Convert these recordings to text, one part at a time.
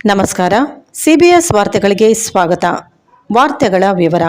ನಮಸ್ಕಾರ. CBS ವಾರ್ತೆಗಳಿಗೆ ಸ್ವಾಗತ. ವಾರ್ತೆಗಳ ವಿವರ.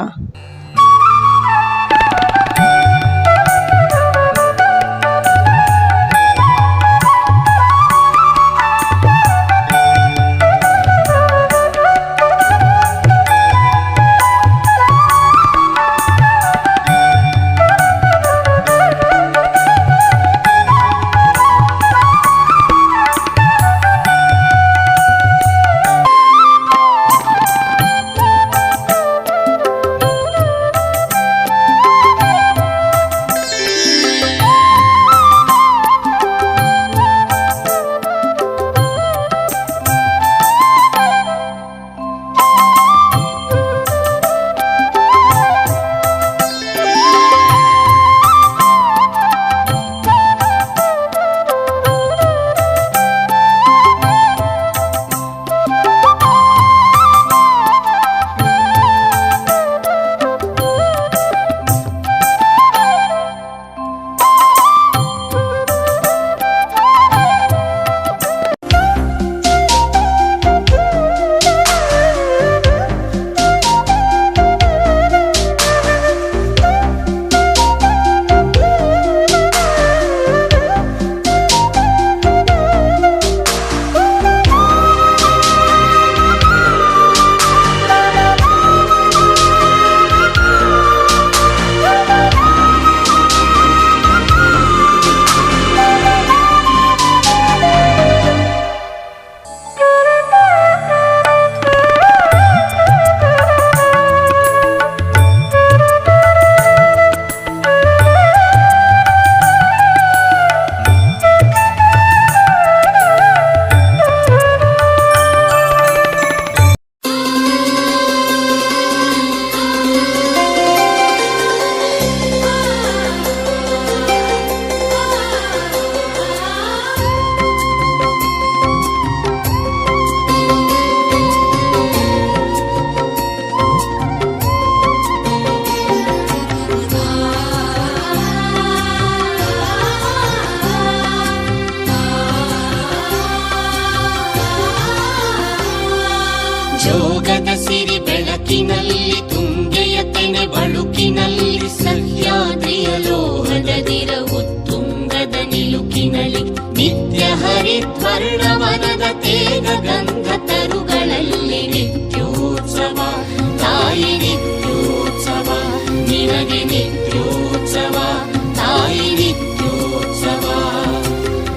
ಜೋಗದ ಸಿರಿ ಬೆಳಕಿನಲ್ಲಿ ತುಂಗೆಯ ತೆನೆ ಬಳುಕಿನಲ್ಲಿ ಸಹ್ಯಾದ್ರಿಯ ಲೋಹದ ದಿರವು ತುಂಗದ ನಿಲುಕಿನಲ್ಲಿ ನಿತ್ಯ ಹರಿದ್ವರ್ಣವನದ ತೇಗ ಗಂಧ ತರುಗಳಲ್ಲಿ ನಿತ್ಯೋತ್ಸವ ತಾಯಿ ನಿತ್ಯೋತ್ಸವ ನಿನಗೆ ನಿತ್ಯೋತ್ಸವ ತಾಯಿ ನಿತ್ಯೋತ್ಸವ.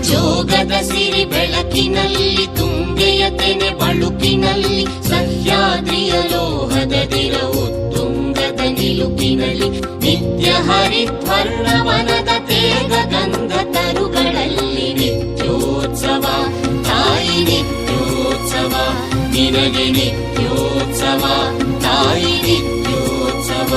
ಜೋಗದ ಸಿರಿ ಬೆಳಕಿನಲ್ಲಿ ತುಂಗೆಯ ತೆನೆ ಬಳುಕಿನಲ್ಲಿ ಸಹ್ಯಾದ್ರಿಯ ಲೋಹದ ದಿರವು ತುಂಗದ ನಿಲುಕಿನಲ್ಲಿ ನಿತ್ಯ ಹರಿದ್ವರ್ಣವನದ ತೇಗ ಗಂಧ ತರುಗಳಲ್ಲಿ ನಿತ್ಯೋತ್ಸವ ತಾಯಿ ನಿತ್ಯೋತ್ಸವ ನಿನಗೆ ನಿತ್ಯೋತ್ಸವ ತಾಯಿ ನಿತ್ಯೋತ್ಸವ.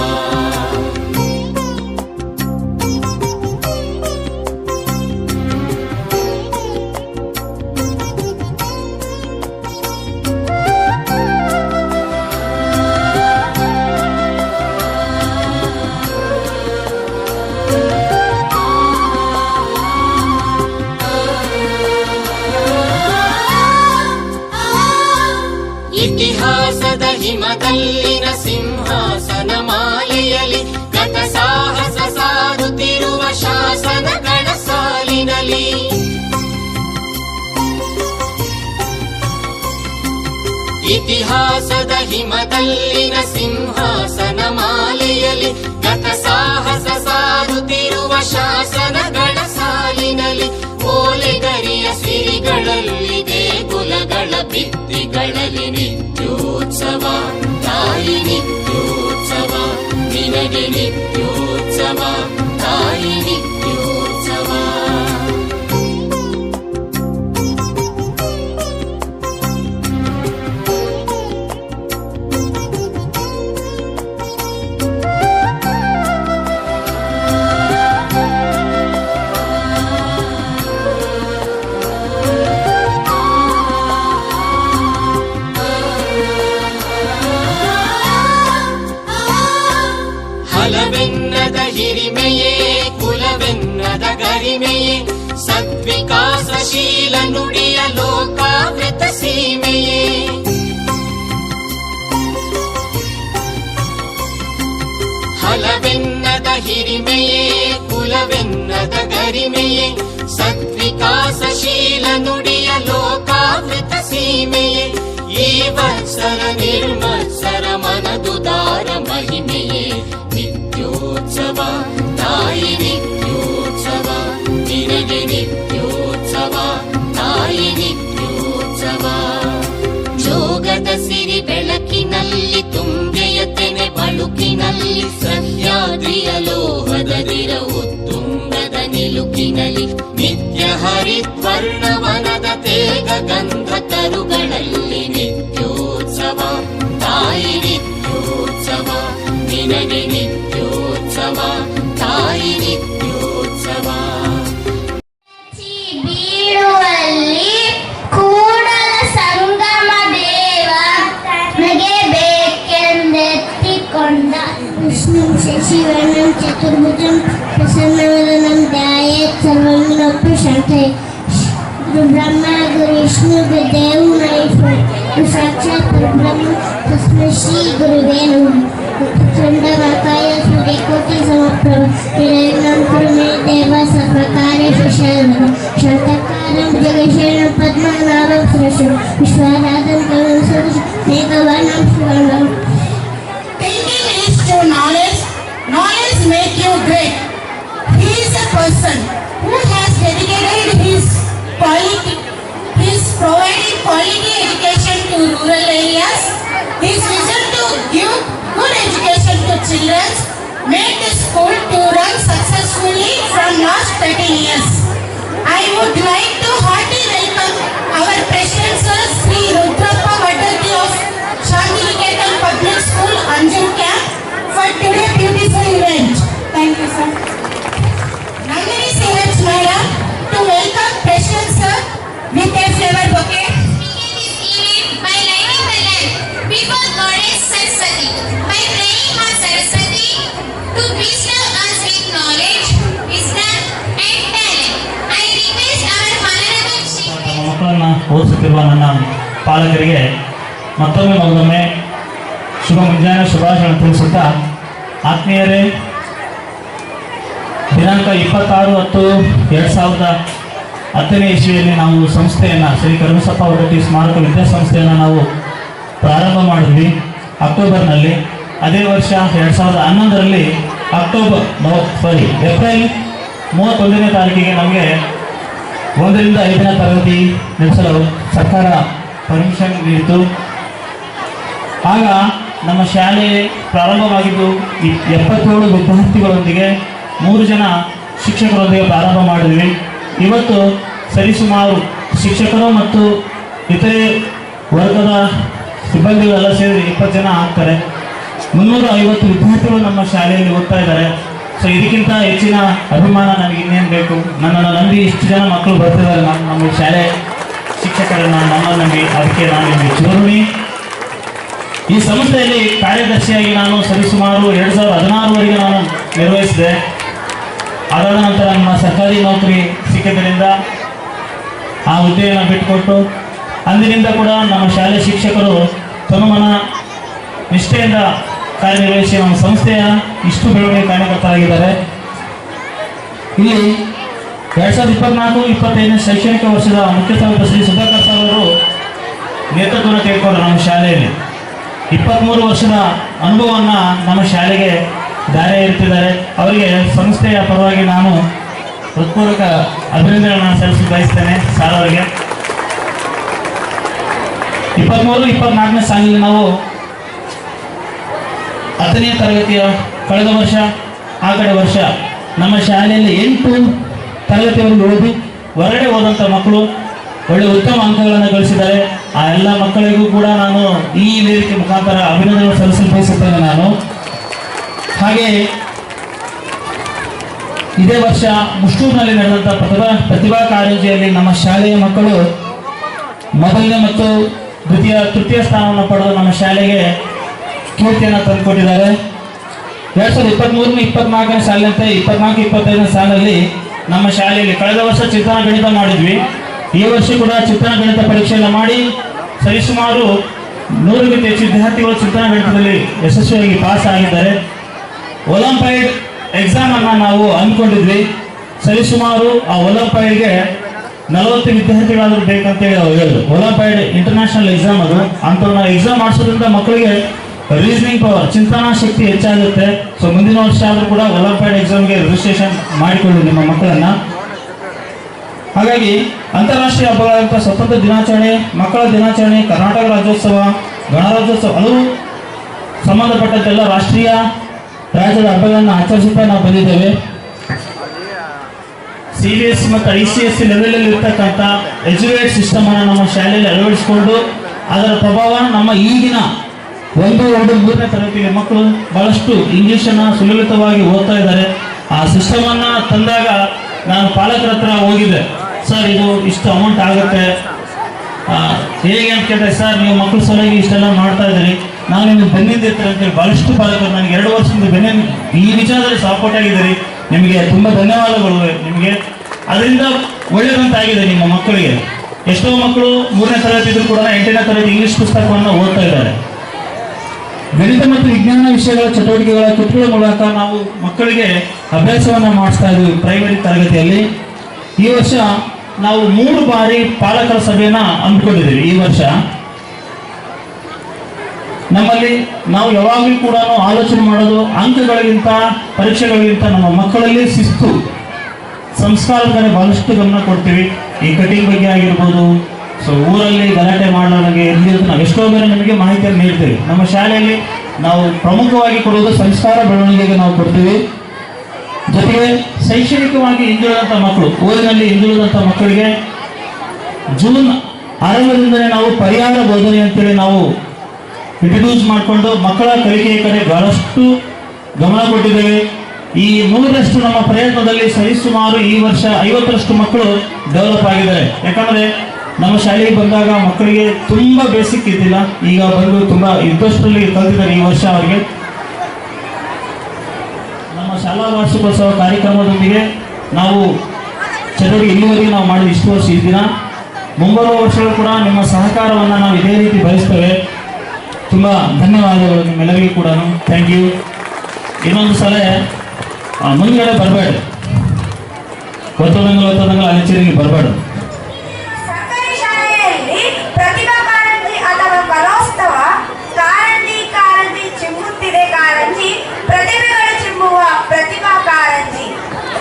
ಇತಿಹಾಸದ ಹಿಮದಲ್ಲಿನ ಸಿಂಹಾಸನ ಮಾಲೆಯಲ್ಲಿ ಗತ ಸಾಹಸ ಸಾರುತ್ತಿರುವ ಶಾಸನಗಳ ಸಾಲಿನಲ್ಲಿ ಇತಿಹಾಸದ ಹಿಮದಲ್ಲಿನ ಸಿಂಹಾಸನ ಮಾಲೆಯಲ್ಲಿ ಗತ ಸಾಹಸ ಸಾರುತ್ತಿರುವ ಶಾಸನಗಳ ಸಾಲಿನಲ್ಲಿ ಓಲೆಗರಿಯ ಸಿರಿಗಳಲ್ಲಿ ದೇಗುಲಗಳ ಭಿತ್ತಿಗಳಲ್ಲಿ ನಿತ್ಯೋತ್ಸವ ತಾಯಿ ನಿತ್ಯೋತ್ಸವ ನಿನಗೆ ನಿತ್ಯೋತ್ಸವ ತಾಯಿ ನಿತ್ಯೋತ್ಸವ. ಫಲವೆನ್ನದ ಹಿರಿಮೆಯೇ ಕುಲವೆನ್ನದ ಗರಿಮೆಯೇ ಸದ್ವಿಕಾಸಶೀಲ ನುಡಿಯ ಲೋಕಾವೃತ ಸೀಮೆಯೇ ಹಲವೆನ್ನದ ಹಿರಿಮೆಯೇ ಕುಲವೆನ್ನದ ಗರಿಮೆಯೇ ಸದ್ವಿಕಾಸಶೀಲ ನುಡಿಯ ಲೋಕಾವೃತ ಸೀಮೆಯೇ ಈ ವತ್ಸರ ನಿರ್ಮತ್ಸರ ಮನದುದಾರ ಮಹಿಮೆಯೇ ನಿತ್ಯೋತ್ಸವ ತಾಯಿ ನಿತ್ಯೋತ್ಸವ ನಿನಗೆ ನಿತ್ಯೋತ್ಸವ ತಾಯಿ ನಿತ್ಯೋತ್ಸವ ಜೋಗದ ಸಿರಿ ಬೆಳಕಿನಲ್ಲಿ ತುಂಗೆಯ ತೆನೆ ಬಳುಕಿನಲ್ಲಿ ಸಹ್ಯಾದ್ರಿಯ ಲೋಹದದಿರ ಉತ್ತುಂಗದ ನಿಲುಕಿನಲ್ಲಿ ನಿತ್ಯ ಹರಿದ್ವರ್ಣವನದ ತೇಗ ಗಂಧ ತರುಗಳಲ್ಲಿ ನಿತ್ಯೋತ್ಸವ ತಾಯಿ ನಿತ್ಯೋತ್ಸವ ನಿನಗೆ ನಿತ್ಯೋತ್ಸವ ತಾಯಿ ನಿತ್ಯೋತ್ಸವ ಬೀಳುವಲ್ಲಿ ಕೂಡಲ ಸಂಗಮ ದೇವ ನಗೆ ಬೇಕೆಂದೆತ್ತಿಕೊಂಡ ವಿಷ್ಣು ಶಶಿವರ್ಣಂ ಚತುರ್ಭುಜಂ ಪ್ರಸನ್ನವದನಂ ಧ್ಯಾಯೇತ್ ಸರ್ವಜ್ಞೋಪಿ ಶಾಂತಯೇ ಗುರು ಬ್ರಹ್ಮ ಗುರು ವಿಷ್ಣು ಗುರುದೇವ ಮಹೇಶ್ವರ ಗುರು ಸಾಕ್ಷಾತ್ ಪರಬ್ರಹ್ಮ ತಸ್ಮೈ ಶ್ರೀ ಗುರುವೇ ನಮಃ ಚಂಡವಾಕಾಯ ಸೂರ್ಯಕೋಟಿ ಸಮಪ್ರಭ ನಿರ್ವಿಘ್ನಂ ಕುರು ಮೇ ದೇವ ಸರ್ವಕಾರ್ಯೇಷು ಶರಣಂ ಶಾಂತಕಾರಂ ಜಗಶೇಷಂ ಪದ್ಮನಾಭಂ ಸುರೇಶಂ ವಿಶ್ವನಾಥಂ ಕವಿಂ ಸುರೇಶಂ ಮೇಘವರ್ಣಂ ಶಿವಂ. Thinking is to knowledge, knowledge make you great. He is a person who has dedicated his providing quality education to rural areas. His vision to give good education to children made the school to run successfully from last 13 years. I would like to heartily welcome our President Sir Sri Rudrappa Vadati of Shantiniketan Public School, Anjum Camp for today's beautiful event. Thank you, sir. Nandini Siraj Madam to welcome President Sir with a flower bouquet. By lighting the lamp before Goddess Saraswati, by praying Maa Saraswati to bestow us with knowledge, wisdom and talent. I request our Honorable Chief. ನಮ್ಮ ಮಕ್ಕಳನ್ನು ಓದಿಸುತ್ತಿರುವ ನನ್ನ ಪಾಲಕರಿಗೆ ಮತ್ತೊಮ್ಮೆ ಶುಭ ಮುಂಜಾನೆ ಶುಭಾಶಯ ತಿಳಿಸುತ್ತಾ, ಆತ್ಮೀಯರೇ, ದಿನಾಂಕ 26/10/2010 ಇಸ್ವಿಯಲ್ಲಿ ನಾವು ಸಂಸ್ಥೆಯನ್ನು ಶ್ರೀ ಕರುಣಸಪ್ಪ ವರಟಿ ಸ್ಮಾರಕ ವಿದ್ಯಾಸಂಸ್ಥೆಯನ್ನು ನಾವು ಪ್ರಾರಂಭ ಮಾಡಿದ್ವಿ ಅಕ್ಟೋಬರ್ನಲ್ಲಿ. ಅದೇ ವರ್ಷ 2011ರಲ್ಲಿ ಏಪ್ರಿಲ್ 31ನೇ ತಾರೀಕಿಗೆ ನಮಗೆ 1ರಿಂದ 5ನೇ ತರಗತಿ ನಡೆಸಲು ಸರ್ಕಾರ ಪರ್ಮಿಷನ್ ನೀಡಿತು. ಆಗ ನಮ್ಮ ಶಾಲೆ ಪ್ರಾರಂಭವಾಗಿದ್ದು 77 ವಿದ್ಯಾರ್ಥಿಗಳೊಂದಿಗೆ 3 ಜನ ಶಿಕ್ಷಕರೊಂದಿಗೆ ಪ್ರಾರಂಭ ಮಾಡಿದ್ವಿ. ಇವತ್ತು ಸರಿಸುಮಾರು ಶಿಕ್ಷಕರು ಮತ್ತು ಇತರೆ ವರ್ಗದ ಸಿಬ್ಬಂದಿಗಳೆಲ್ಲ ಸೇರಿ 20 ಜನ ಆಗ್ತಾರೆ. 350 ವಿದ್ಯಾರ್ಥಿಗಳು ನಮ್ಮ ಶಾಲೆಯಲ್ಲಿ ಓದ್ತಾ ಇದ್ದಾರೆ. ಸೊ ಇದಕ್ಕಿಂತ ಹೆಚ್ಚಿನ ಅಭಿಮಾನ ನನಗೆ ಇನ್ನೇನು ಬೇಕು? ನನ್ನನ್ನು ನಂಬಿ ಇಷ್ಟು ಜನ ಮಕ್ಕಳು ಬರ್ತಿದ್ದಾರೆ ನಮ್ಮ ಶಾಲೆ ಶಿಕ್ಷಕರನ್ನ ನಮ್ಮನ್ನು ನಂಬಿ, ಅದಕ್ಕೆ ನಾನು ನಿಮಗೆ ಚಿರೋಣಿ. ಈ ಸಂಸ್ಥೆಯಲ್ಲಿ ಕಾರ್ಯದರ್ಶಿಯಾಗಿ ನಾನು ಸರಿಸುಮಾರು 2016ವರೆಗೆ ನಾನು ನಿರ್ವಹಿಸಿದೆ. ಅದಾದ ನಂತರ ನಮ್ಮ ಸರ್ಕಾರಿ ನೌಕರಿ ಸಿಕ್ಕಿದ್ದರಿಂದ ಆ ಹುದ್ದೆಯನ್ನು ಬಿಟ್ಟುಕೊಟ್ಟು ಅಂದಿನಿಂದ ಕೂಡ ನಮ್ಮ ಶಾಲೆ ಶಿಕ್ಷಕರು ತನುಮನ ನಿಷ್ಠೆಯಿಂದ ಕಾರ್ಯನಿರ್ವಹಿಸಿ ನಮ್ಮ ಸಂಸ್ಥೆಯ ಇಷ್ಟು ಬೆಳವಣಿಗೆ ಕಾರ್ಯಕರ್ತರಾಗಿದ್ದಾರೆ. ಇಲ್ಲಿ 2024-25ನೇ ಶೈಕ್ಷಣಿಕ ವರ್ಷದ ಮುಖ್ಯ ಸಭಾಪತಿ ಶ್ರೀ ಸುಧಾಕರ್ ಸರ್ ಅವರು ನೇತೃತ್ವವನ್ನು ತೆಗೆದುಕೊಂಡರು. ನಮ್ಮ ಶಾಲೆಯಲ್ಲಿ 23 ವರ್ಷದ ಅನುಭವವನ್ನು ನಮ್ಮ ಶಾಲೆಗೆ ದಾರಿ ಇರ್ತಿದ್ದಾರೆ. ಅವರಿಗೆ ಸಂಸ್ಥೆಯ ಪರವಾಗಿ ನಾನು ಹೃತ್ಪೂರ್ವಕ ಅಭಿನಂದನೆಗಳನ್ನು ಸಲ್ಲಿಸಿ ಬಯಸ್ತೇನೆ ಸಾರ್ ಅವರಿಗೆ. 23-24ನೇ ಸಾಲಿನಲ್ಲಿ ನಾವು 10ನೇ ತರಗತಿಯ ಕಳೆದ ವರ್ಷ ಆ ಕಡೆ ವರ್ಷ ನಮ್ಮ ಶಾಲೆಯಲ್ಲಿ 8 ತರಗತಿವರೆಗೂ ಓದಿ ಹೊರಗಡೆ ಹೋದಂಥ ಮಕ್ಕಳು ಒಳ್ಳೆ ಉತ್ತಮ ಅಂಕಗಳನ್ನು ಗಳಿಸಿದ್ದಾರೆ. ಆ ಎಲ್ಲ ಮಕ್ಕಳಿಗೂ ಕೂಡ ನಾನು ಈ ವೇದಿಕೆ ಮುಖಾಂತರ ಅಭಿನಂದನೆ ಸಲ್ಲಿಸಲು ಬಯಸುತ್ತೇನೆ ನಾನು. ಹಾಗೆ ಇದೇ ವರ್ಷ ಮುಷ್ಟೂರಿನಲ್ಲಿ ನಡೆದಂಥ ಪ್ರತಿಭಾ ಕಾರಂಜಿಯಲ್ಲಿ ನಮ್ಮ ಶಾಲೆಯ ಮಕ್ಕಳು ಮೊದಲನೇ ಮತ್ತು ತೃತೀಯ ಸ್ಥಾನವನ್ನು ಪಡೆದು ನಮ್ಮ ಶಾಲೆಗೆ ಕೀರ್ತಿಯನ್ನು ತಂದುಕೊಟ್ಟಿದ್ದಾರೆ. 2023-24ನೇ ಸಾಲಿನಂತೆ 24-25ನೇ ಸಾಲಿನಲ್ಲಿ ನಮ್ಮ ಶಾಲೆಯಲ್ಲಿ ಕಳೆದ ವರ್ಷ ಚಿತ್ರಣ ಗಣಿತ ಮಾಡಿದ್ವಿ. ಈ ವರ್ಷ ಕೂಡ ಚಿತ್ರಣ ಗಣಿತ ಪರೀಕ್ಷೆಯನ್ನು ಮಾಡಿ ಸರಿಸುಮಾರು 100ಕ್ಕಿಂತ ಹೆಚ್ಚು ವಿದ್ಯಾರ್ಥಿಗಳು ಚಿತ್ರಣ ಗಣಿತದಲ್ಲಿ ಯಶಸ್ವಿಯಾಗಿ ಪಾಸ್ ಆಗಿದ್ದಾರೆ. ಒಲಿಂಪಿಯಾಡ್ ಎಕ್ಸಾಮ್ ಅನ್ನ ನಾವು ಅಂದ್ಕೊಂಡಿದ್ವಿ. ಸರಿಸುಮಾರು ಆ ಒಲಿಂಪಿಯಾಡ್ಗೆ 40 ವಿದ್ಯಾರ್ಥಿಗಳಾದ್ರೂ ಬೇಕಂತೇಳಿ ಅವ್ರು ಹೇಳಿದ್ರು. ಒಲಿಂಪಿಯಾಡ್ ಇಂಟರ್ನ್ಯಾಷನಲ್ ಎಕ್ಸಾಮ್ ಅದು. ಅಂಥವ್ರನ್ನ ಎಕ್ಸಾಮ್ ಮಾಡಿಸೋದ್ರಿಂದ ಮಕ್ಕಳಿಗೆ ರೀಸನಿಂಗ್ ಪವರ್, ಚಿಂತನಾ ಶಕ್ತಿ ಹೆಚ್ಚಾಗುತ್ತೆ. ಸೊ ಮುಂದಿನ ವರ್ಷ ಆದರೂ ಕೂಡ ಒಲಿಂಪಿಯಾಡ್ ಎಕ್ಸಾಮ್ಗೆ ರಿಜಿಸ್ಟ್ರೇಷನ್ ಮಾಡಿಕೊಳ್ಳಿ ನಿಮ್ಮ ಮಕ್ಕಳನ್ನ. ಹಾಗಾಗಿ ಅಂತಾರಾಷ್ಟ್ರೀಯ ಹಬ್ಬಗಳಾದಂಥ ಸ್ವತಂತ್ರ ದಿನಾಚರಣೆ, ಮಕ್ಕಳ ದಿನಾಚರಣೆ, ಕರ್ನಾಟಕ ರಾಜ್ಯೋತ್ಸವ, ಗಣರಾಜ್ಯೋತ್ಸವ ಹಲವು ಸಂಬಂಧಪಟ್ಟಂತೆಲ್ಲ ರಾಷ್ಟ್ರೀಯ ರಾಜ್ಯದ ಹಬ್ಬಗಳನ್ನು ಆಚರಿಸುತ್ತಾ ನಾವು ಬಂದಿದ್ದೇವೆ. CBSE ಮತ್ತು ICSE ಲೆವೆಲಲ್ಲಿ ಇರ್ತಕ್ಕಂಥ ಎಜುಕೇಟ್ ಸಿಸ್ಟಮ್ ಅನ್ನು ನಮ್ಮ ಶಾಲೆಯಲ್ಲಿ ಅಳವಡಿಸಿಕೊಂಡು ಅದರ ಪ್ರಭಾವ ನಮ್ಮ ಈಗಿನ 1, 2, 3ನೇ ತರಗತಿಯ ಮಕ್ಕಳು ಬಹಳಷ್ಟು ಇಂಗ್ಲಿಷನ್ನು ಸುಲಲಿತವಾಗಿ ಓದ್ತಾ ಇದ್ದಾರೆ. ಆ ಸಿಸ್ಟಮ್ ಅನ್ನ ತಂದಾಗ ನಾನು ಪಾಲಕರ ಹತ್ರ ಹೋಗಿದ್ದೆ. ಸರ್ ಇದು ಇಷ್ಟು ಅಮೌಂಟ್ ಆಗುತ್ತೆ ಹೇಗೆ ಅಂತ ಕೇಳಿದ್ರೆ, ಸರ್ ನೀವು ಮಕ್ಕಳ ಸಲುವಾಗಿ ಇಷ್ಟೆಲ್ಲ ಮಾಡ್ತಾ ಇದ್ದೀರಿ, ನಾವು ನಿಮ್ಗೆ ಬೆನ್ನಿಂದಿರ್ತೀರಿ ಅಂತೇಳಿ ಬಹಳಷ್ಟು ಪಾಲಕರು ನನಗೆ 2 ವರ್ಷದಿಂದ ಈ ವಿಚಾರದಲ್ಲಿ ಸಪೋರ್ಟ್ ಆಗಿದ್ದೀರಿ. ನಿಮಗೆ ತುಂಬ ಧನ್ಯವಾದಗಳು. ನಿಮಗೆ ಅದರಿಂದ ಒಳ್ಳೆಯದಂತಾಗಿದೆ ನಿಮ್ಮ ಮಕ್ಕಳಿಗೆ. ಎಷ್ಟೋ ಮಕ್ಕಳು 3ನೇ ತರಗತಿ ಇದ್ರೂ ಕೂಡ 8ನೇ ತರಗತಿ ಇಂಗ್ಲಿಷ್ ಪುಸ್ತಕವನ್ನು ಓದ್ತಾ ಇದ್ದಾರೆ. ಗಣಿತ ಮತ್ತು ವಿಜ್ಞಾನ ವಿಷಯಗಳ ಚಟುವಟಿಕೆಗಳ ಕೃತಿಗಳ ಮೂಲಕ ನಾವು ಮಕ್ಕಳಿಗೆ ಅಭ್ಯಾಸವನ್ನು ಮಾಡಿಸ್ತಾ ಇದ್ದೀವಿ ಪ್ರೈಮರಿ ತರಗತಿಯಲ್ಲಿ. ಈ ವರ್ಷ ನಾವು 3 ಬಾರಿ ಪಾಲಕರ ಸಭೆಯನ್ನ ಹಮ್ಮಿಕೊಂಡಿದ್ದೀವಿ. ಈ ವರ್ಷ ನಮ್ಮಲ್ಲಿ ನಾವು ಯಾವಾಗಲೂ ಕೂಡ ಆಲೋಚನೆ ಮಾಡೋದು ಅಂಕಗಳಿಗಿಂತ ಪರೀಕ್ಷೆಗಳಿಗಿಂತ ನಮ್ಮ ಮಕ್ಕಳಲ್ಲಿ ಶಿಸ್ತು, ಸಂಸ್ಕಾರದ ಕಡೆ ಬಹಳಷ್ಟು ಗಮನ ಕೊಡ್ತೀವಿ. ಈ ಕಟಿಂಗ್ ಬಗ್ಗೆ ಆಗಿರ್ಬೋದು, ಸೊ ಊರಲ್ಲಿ ಗಲಾಟೆ ಮಾಡೋರಿಗೆ ಇರಲಿ ಅಂತ ನಾವು ಎಷ್ಟೋ ಬೇರೆ ನಿಮಗೆ ಮಾಹಿತಿಯನ್ನು ನೀಡ್ತೀವಿ. ನಮ್ಮ ಶಾಲೆಯಲ್ಲಿ ನಾವು ಪ್ರಮುಖವಾಗಿ ಕೊಡುವುದು ಸಂಸ್ಕಾರ ಬೆಳವಣಿಗೆಗೆ ನಾವು ಕೊಡ್ತೀವಿ. ಜೊತೆಗೆ ಶೈಕ್ಷಣಿಕವಾಗಿ ಹಿಂದುಳಿದಂಥ ಮಕ್ಕಳು, ಓದಿನಲ್ಲಿ ಹಿಂದುಳಿದಂಥ ಮಕ್ಕಳಿಗೆ ಜೂನ್ ಆರಂಭದಿಂದಲೇ ನಾವು ಪರಿಹಾರ ಬೋಧನೆ ಅಂತೇಳಿ ನಾವು ಇಂಟ್ರಡ್ಯೂಸ್ ಮಾಡಿಕೊಂಡು ಮಕ್ಕಳ ಕಲಿಕೆಯ ಕಡೆ ಬಹಳಷ್ಟು ಗಮನ ಕೊಟ್ಟಿದ್ದೇವೆ. ಈ 100ರಷ್ಟು ನಮ್ಮ ಪ್ರಯತ್ನದಲ್ಲಿ ಸರಿಸುಮಾರು ಈ ವರ್ಷ 50ರಷ್ಟು ಮಕ್ಕಳು ಡೆವಲಪ್ ಆಗಿದ್ದಾರೆ. ಯಾಕಂದರೆ ನಮ್ಮ ಶಾಲೆಗೆ ಬಂದಾಗ ಮಕ್ಕಳಿಗೆ ತುಂಬ ಬೇಸಿಕ್ ಇದ್ದಿಲ್ಲ, ಈಗ ಬಂದು ತುಂಬ ಇಂಟ್ರೆಸ್ಟಲ್ಲಿ ಕಲಿತಿದ್ದಾರೆ. ಈ ವರ್ಷ ಅವರಿಗೆ ನಮ್ಮ ಶಾಲಾ ವಾರ್ಷಿಕೋತ್ಸವ ಕಾರ್ಯಕ್ರಮದೊಂದಿಗೆ ನಾವು ಚಟುವಟಿಕೆ ಇಲ್ಲಿವರೆಗೆ ನಾವು ಮಾಡಿದ ಇಷ್ಟು ವರ್ಷ ಈ ದಿನ, ಮುಂಬರುವ ವರ್ಷಗಳು ಕೂಡ ನಿಮ್ಮ ಸಹಕಾರವನ್ನು ನಾವು ಇದೇ ರೀತಿ ಬಯಸ್ತೇವೆ. ತುಂಬ ಧನ್ಯವಾದಗಳು ನಿಮ್ಮೆಲ್ಲರಿಗೂ ಕೂಡ. Thank you. ಇನ್ನೊಂದು ಸಲ ಮುಂದ್ಗಡೆ ಬರಬೇಡ, ಒತ್ತದಂಗಲ್ ಅಲೆಚೇರಿಗೆ ಬರಬೇಡ. ಸರ್ಕಾರಿ ಶಾಲೆಯಲ್ಲಿ ಪ್ರತಿಭಾ ಕಾರಂಜಿ ಅಥವಾ ಕಲೋತ್ಸವ, ಕಾರಂಜಿ ಚಿಮ್ಮುತ್ತಿದೆ ಕಾರಂಜಿ, ಪ್ರತಿಭೆಗಳು ಚಿಮ್ಮುವ ಪ್ರತಿಭಾ ಕಾರಂಜಿ,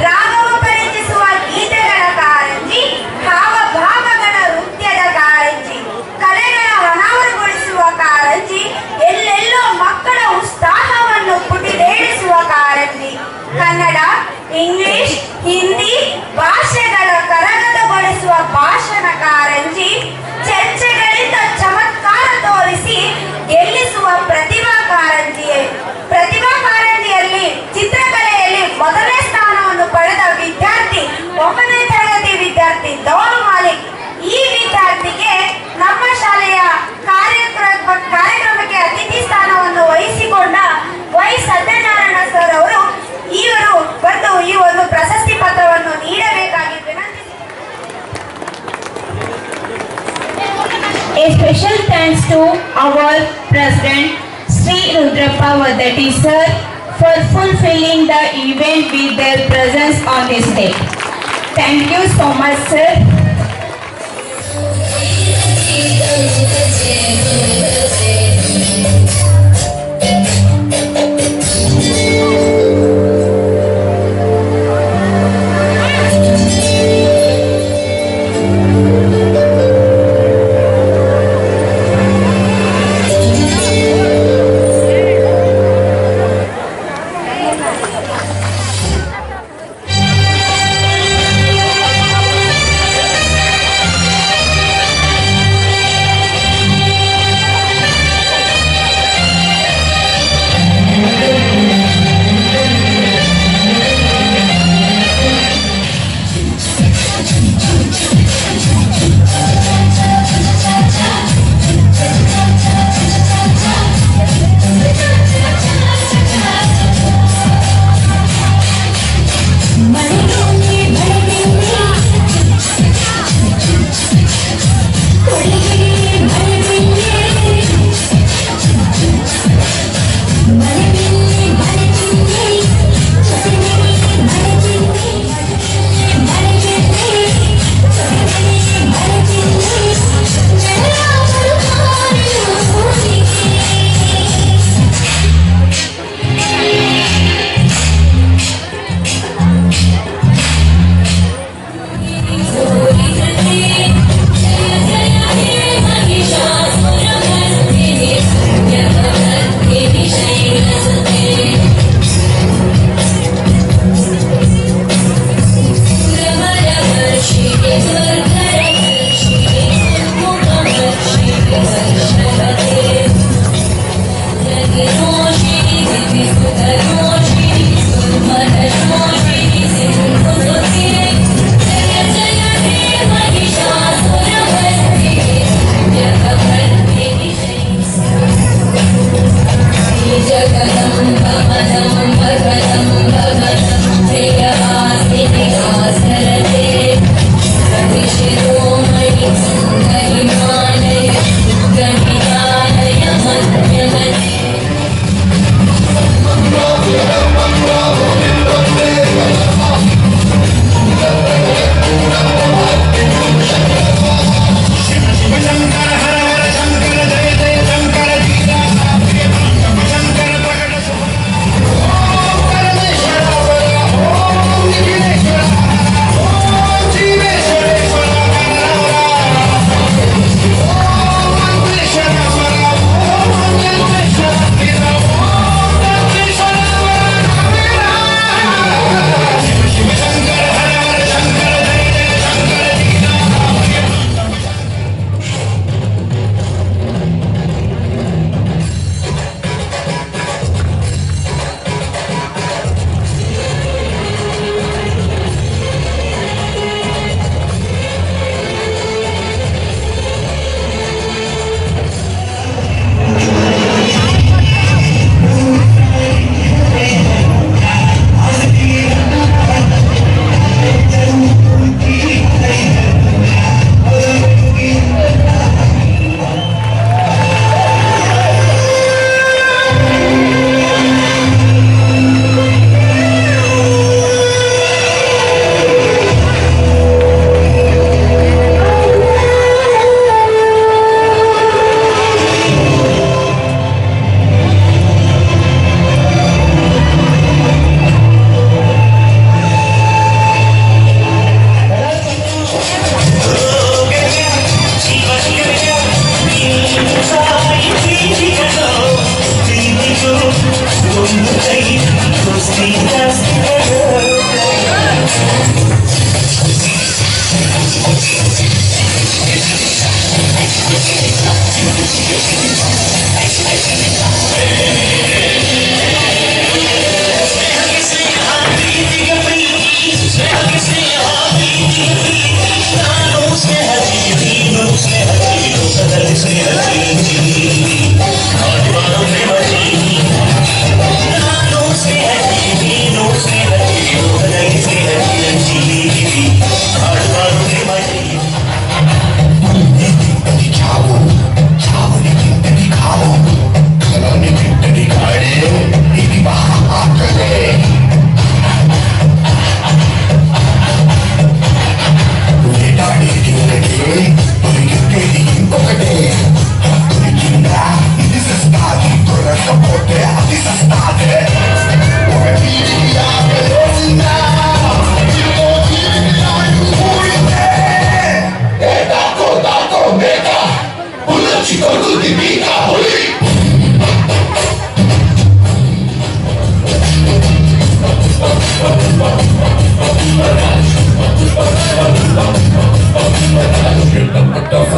ರಾಗವ ಪರಿಚಯಿಸುವ ಗೀತೆಗಳ ಕಾರಂಜಿ, ಹಾವಭಾವಗಳ ನೃತ್ಯದ ಕಾರಂಜಿ, ಕಲೆಗಳ ಅನಾವರಣಗೊಳಿಸುವ ಕಾರಂಜಿ, ಎಲ್ಲೆಲ್ಲೋ ಮಕ್ಕಳ ಉತ್ಸಾಹವನ್ನು ಪುಟಿದೇಳಿಸುವ ಕಾರಂಜಿ, ಕನ್ನಡ, ಇಂಗ್ಲಿಷ್, ಹಿಂದಿ ಭಾಷೆಗಳ ಕರಗತಗೊಳಿಸುವ ಭಾಷಣ ಕಾರಂಜಿ, ಚರ್ಚೆಗಳಿಂದ ಚಮತ್ಕಾರ ತೋರಿಸಿ ಗೆಲ್ಲಿಸುವ ಪ್ರತಿಭಾ ಕಾರಂಜಿಯಲ್ಲಿ ಚಿತ್ರಕಲೆಯಲ್ಲಿ ಮೊದಲನೇ ಸ್ಥಾನವನ್ನು ಪಡೆದ ವಿದ್ಯಾರ್ಥಿ 9ನೇ ತರಗತಿ ವಿದ್ಯಾರ್ಥಿ ದೌಲು ಮಾಲಿಕ್. ಈ ವಿದ್ಯಾರ್ಥಿಗೆ ನಮ್ಮ ಶಾಲೆಯ ಕಾರ್ಯಕ್ರಮಕ್ಕೆ ಅತಿಥಿ ಸ್ಥಾನವನ್ನು ವಹಿಸಿಕೊಂಡ ವೈ ಸತ್ಯನಾರಾಯಣ ಸರ್ ಅವರು ಬಂದು ಈ ಒಂದು ಪ್ರಶಸ್ತಿ ಪತ್ರವನ್ನು ನೀಡಬೇಕಾಗಿ ವಿನಂತಿಸಿದ್ದಾರೆ. A special thanks to our President Sri Rudrappa Vadati sir for fulfilling the event with their presence on this day. Thank you so much sir.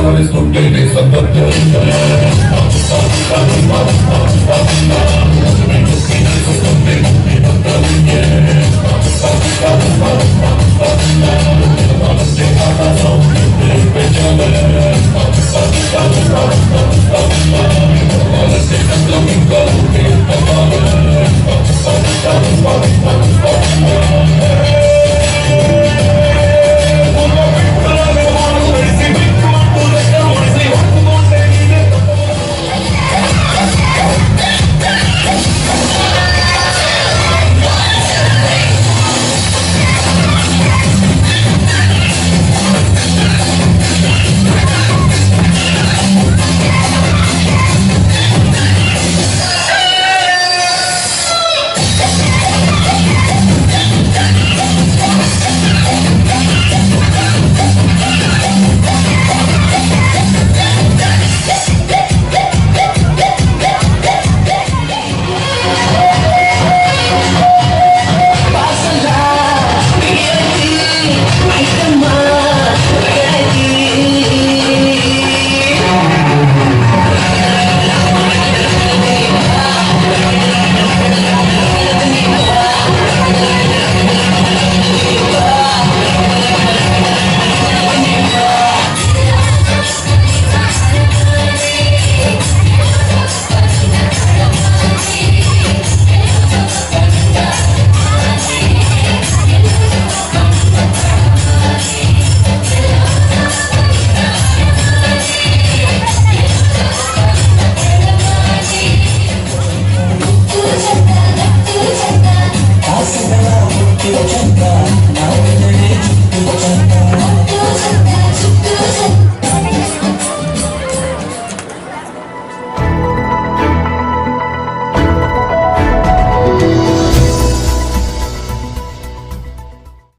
సవరిస్తుంటేనే సందర్భం